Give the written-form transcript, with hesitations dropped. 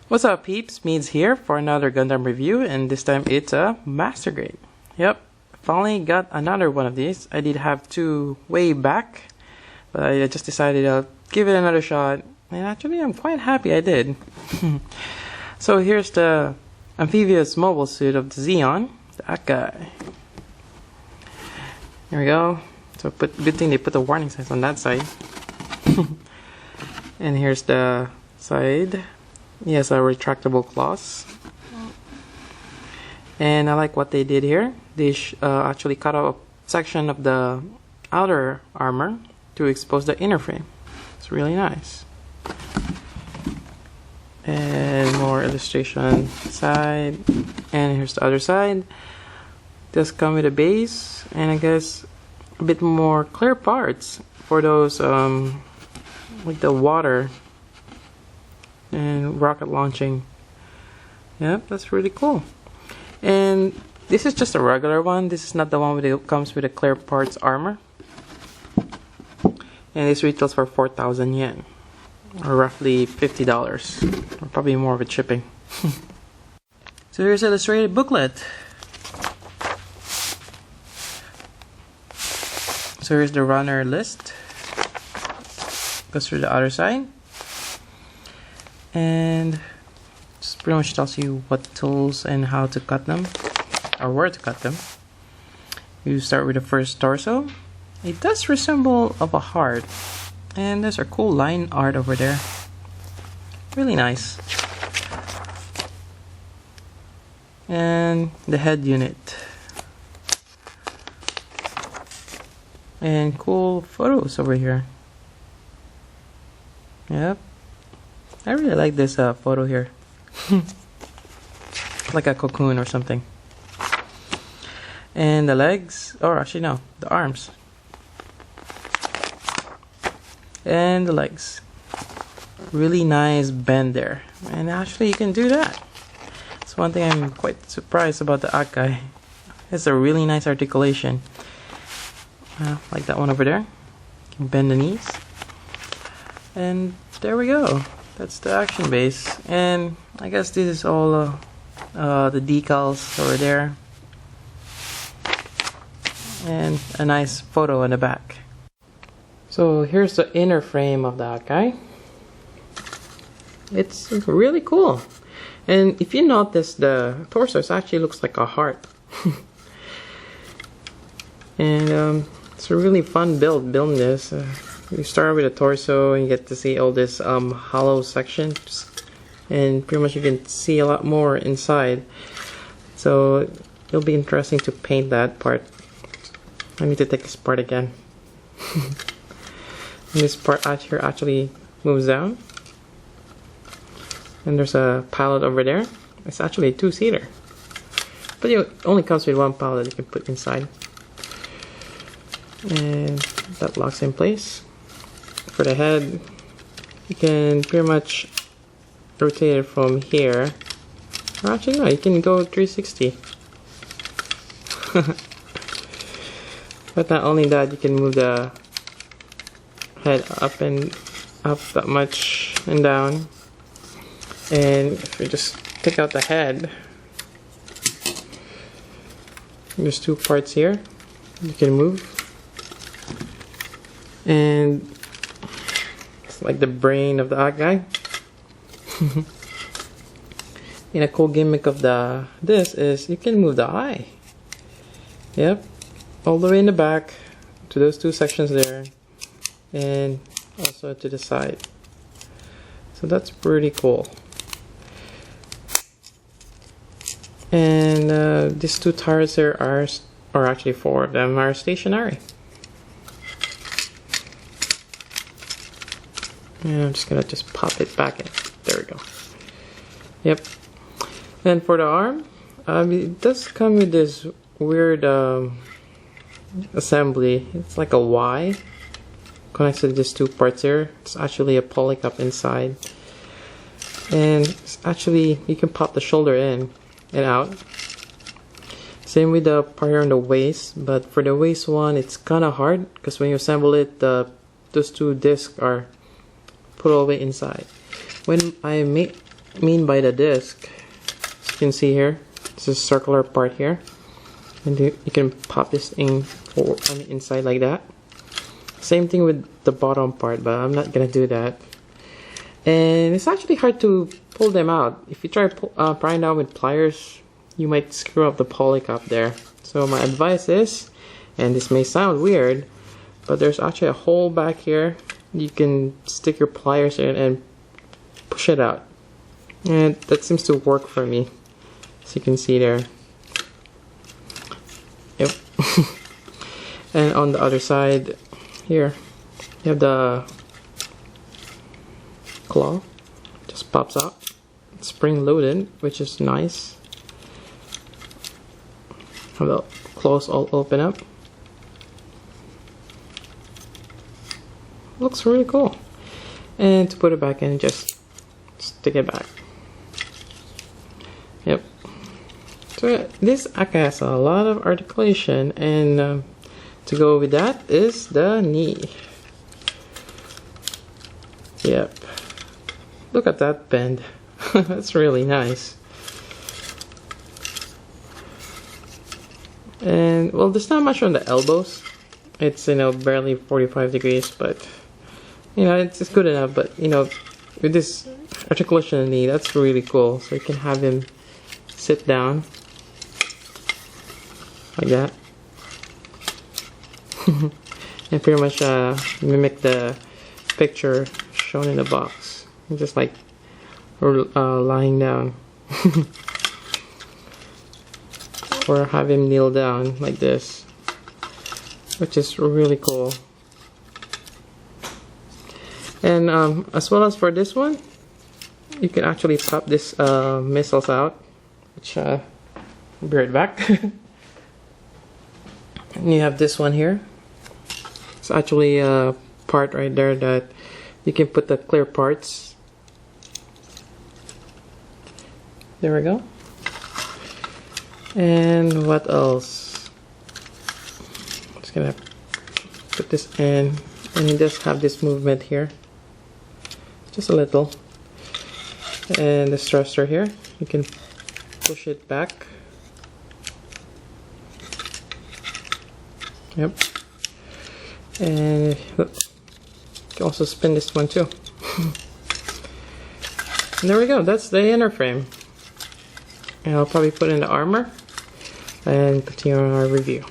What's up, peeps? Meads here for another Gundam review, and this time it's a master grade. Yep, finally got another one of these. I did have two way back, but I just decided I'll give it another shot, and actually I'm quite happy I did. So here's the amphibious mobile suit of the Zeon, the Acguy. Here we go. So good thing they put the warning signs on that side. And here's the side. Yes, a retractable claws. And I like what they did here. They actually cut out a section of the outer armor to expose the inner frame. It's really nice. And more illustration side. And here's the other side. Does come with a base, and I guess a bit more clear parts for those like the water and rocket launching. Yep, that's really cool. And this is just a regular one. This is not the one that comes with a clear parts armor. And this retails for 4,000 yen, or roughly $50, or probably more with shipping. So here's an illustrated booklet. So here's the runner list. Goes through the other side. And just pretty much tells you what tools and how to cut them, or where to cut them. You start with the first torso. It does resemble of a heart, and there's a cool line art over there. Really nice. And the head unit. And cool photos over here. Yep. I really like this photo here. Like a cocoon or something. And the legs, or actually no, the arms. And the legs. Really nice bend there. And actually you can do that. It's one thing I'm quite surprised about the Acguy. It's a really nice articulation. Like that one over there. You can bend the knees. And there we go. That's the action base. And I guess this is all the decals over there. And a nice photo in the back. So here's the inner frame of the Acguy. It's really cool. And if you notice, the torso actually looks like a heart. And it's a really fun building this. You start with a torso and you get to see all this hollow sections, and pretty much you can see a lot more inside. So it'll be interesting to paint that part. I need to take this part again. And this part out here actually moves down. And there's a pallet over there. It's actually a two-seater, but it only comes with one pallet you can put inside. And that locks in place. For the head, you can pretty much rotate it from here. Or actually no, you can go 360. But not only that, you can move the head up and up that much and down. And if you just take out the head, there's two parts here you can move. And it's like the brain of the Acguy. And a cool gimmick of this is you can move the eye. Yep, all the way in the back to those two sections there, and also to the side. So that's pretty cool. And these two tires there are, or actually four of them, are stationary. And I'm just gonna pop it back in. There we go. Yep. And for the arm, it does come with this weird assembly. It's like a Y connected to these two parts here. It's actually a poly cup inside. And it's actually, you can pop the shoulder in and out. Same with the part here on the waist, but for the waist one, it's kind of hard because when you assemble it, those two discs are put all the way inside. When I mean by the disc, as you can see here, it's a circular part here, and you can pop this in on the inside like that. Same thing with the bottom part, but I'm not gonna do that. And it's actually hard to pull them out. If you try prying down with pliers, you might screw up the poly cap there. So my advice is, and this may sound weird, but there's actually a hole back here. You can stick your pliers in and push it out. And that seems to work for me, as you can see there. Yep. And on the other side, here, you have the claw. Just pops out. It's spring loaded, which is nice. How the claws all open up. Looks really cool. And to put it back in, just stick it back. Yep. So this Acguy has a lot of articulation, and to go with that is the knee. Yep. Look at that bend. That's really nice. And well, there's not much on the elbows. It's, you know, barely 45 degrees, but you know, it's good enough. But you know, with this articulation in the knee, that's really cool. So you can have him sit down like that. And pretty much mimic the picture shown in the box, just like lying down. Or have him kneel down like this, which is really cool. And as well as for this one, you can actually pop this missiles out, which I'll be right back. And you have this one here. It's actually a part right there that you can put the clear parts. There we go. And what else? I'm just gonna put this in, and you just have this movement here, just a little. And the stressor here, you can push it back. Yep. And you can also spin this one too. And there we go, that's the inner frame. And I'll probably put in the armor and continue on our review.